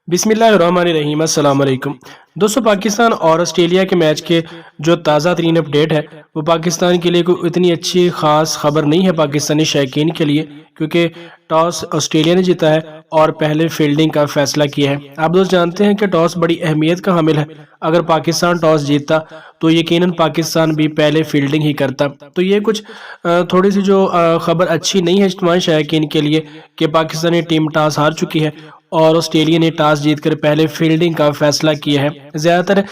बिस्मिल्लाहिर्रहमानिर्रहीम अस्सलाम वालेकुम। दोस्तों, पाकिस्तान और ऑस्ट्रेलिया के मैच के जो ताज़ा तरीन अपडेट है वो पाकिस्तान के लिए कोई इतनी अच्छी ख़ास खबर नहीं है पाकिस्तानी शौकीन के लिए, क्योंकि टॉस ऑस्ट्रेलिया ने जीता है और पहले फील्डिंग का फैसला किया है। आप दोस्त जानते हैं कि टॉस बड़ी अहमियत का हामिल है। अगर पाकिस्तान टॉस जीतता तो यकीनन पाकिस्तान भी पहले फील्डिंग ही करता। तो ये कुछ थोड़ी सी जो खबर अच्छी नहीं है तमाम शौकीन के लिए कि पाकिस्तानी टीम टॉस हार चुकी है और ऑस्ट्रेलिया ने टॉस जीतकर पहले फील्डिंग का फैसला किया है। ज़्यादातर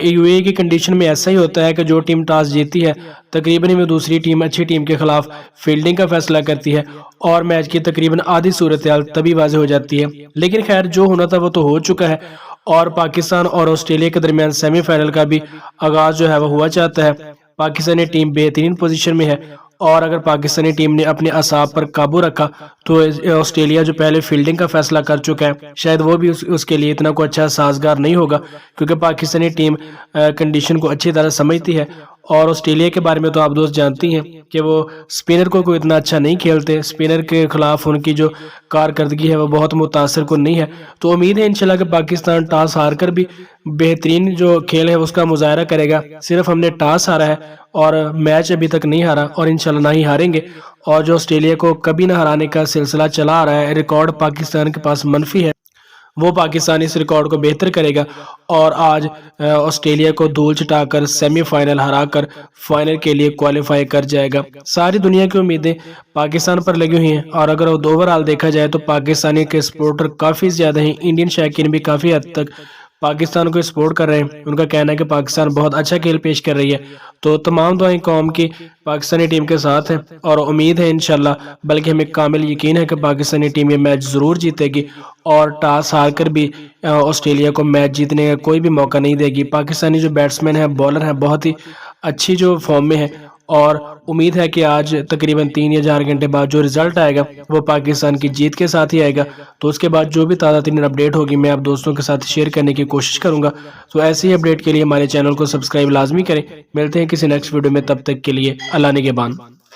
यूएई की कंडीशन में ऐसा ही होता है कि जो टीम टॉस जीती है तकरीबन वो दूसरी टीम अच्छी टीम के खिलाफ फील्डिंग का फैसला करती है और मैच की तकरीबन आधी सूरत हाल तभी वाज़ेह हो जाती है। लेकिन खैर, जो होना था वो तो हो चुका है और पाकिस्तान और ऑस्ट्रेलिया के दरमियान सेमीफाइनल का भी आगाज़ जो है वो हुआ चाहता है। पाकिस्तानी टीम बेहतरीन पोजीशन में है और अगर पाकिस्तानी टीम ने अपने असाब पर काबू रखा तो ऑस्ट्रेलिया जो पहले फील्डिंग का फैसला कर चुका है शायद वो भी उसके लिए इतना कोई अच्छा साजगार नहीं होगा, क्योंकि पाकिस्तानी टीम कंडीशन को अच्छी तरह समझती है। और ऑस्ट्रेलिया के बारे में तो आप दोस्त जानती हैं कि वो स्पिनर को इतना अच्छा नहीं खेलते। स्पिनर के खिलाफ उनकी जो कारकर्दगी है वो बहुत मुतासर कुन नहीं है। तो उम्मीद है इंशाल्लाह कि पाकिस्तान टॉस हार कर भी बेहतरीन जो खेल है उसका मुजाहरा करेगा। सिर्फ हमने टॉस हारा है और मैच अभी तक नहीं हारा और इंशाल्लाह ना ही हारेंगे। और जो ऑस्ट्रेलिया को कभी ना हराने का सिलसिला चला आ रहा है, रिकॉर्ड पाकिस्तान के पास मनफी है, वो पाकिस्तान इस रिकॉर्ड को बेहतर करेगा और आज ऑस्ट्रेलिया को धूल चटाकर सेमीफाइनल हराकर फाइनल के लिए क्वालिफाई कर जाएगा। सारी दुनिया की उम्मीदें पाकिस्तान पर लगी हुई हैं और अगर ओवरऑल देखा जाए तो पाकिस्तानी के सपोर्टर काफ़ी ज़्यादा हैं। इंडियन शौकीन भी काफ़ी हद तक पाकिस्तान को सपोर्ट कर रहे हैं। उनका कहना है कि पाकिस्तान बहुत अच्छा खेल पेश कर रही है। तो तमाम दुआएं कौम की पाकिस्तानी टीम के साथ है और उम्मीद है इंशाल्लाह, बल्कि हमें कामिल यकीन है कि पाकिस्तानी टीम ये मैच ज़रूर जीतेगी और टॉस हार कर भी ऑस्ट्रेलिया को मैच जीतने का कोई भी मौका नहीं देगी। पाकिस्तानी जो बैट्समैन है, बॉलर है, बहुत ही अच्छी जो फॉर्म में है और उम्मीद है कि आज तकरीबन 3 या 4 घंटे बाद जो रिजल्ट आएगा वो पाकिस्तान की जीत के साथ ही आएगा। तो उसके बाद जो भी ताज़ा तरीन अपडेट होगी मैं आप दोस्तों के साथ शेयर करने की कोशिश करूंगा। तो ऐसे ही अपडेट के लिए हमारे चैनल को सब्सक्राइब लाजमी करें। मिलते हैं किसी नेक्स्ट वीडियो में, तब तक के लिए अल्लाह निगहबान।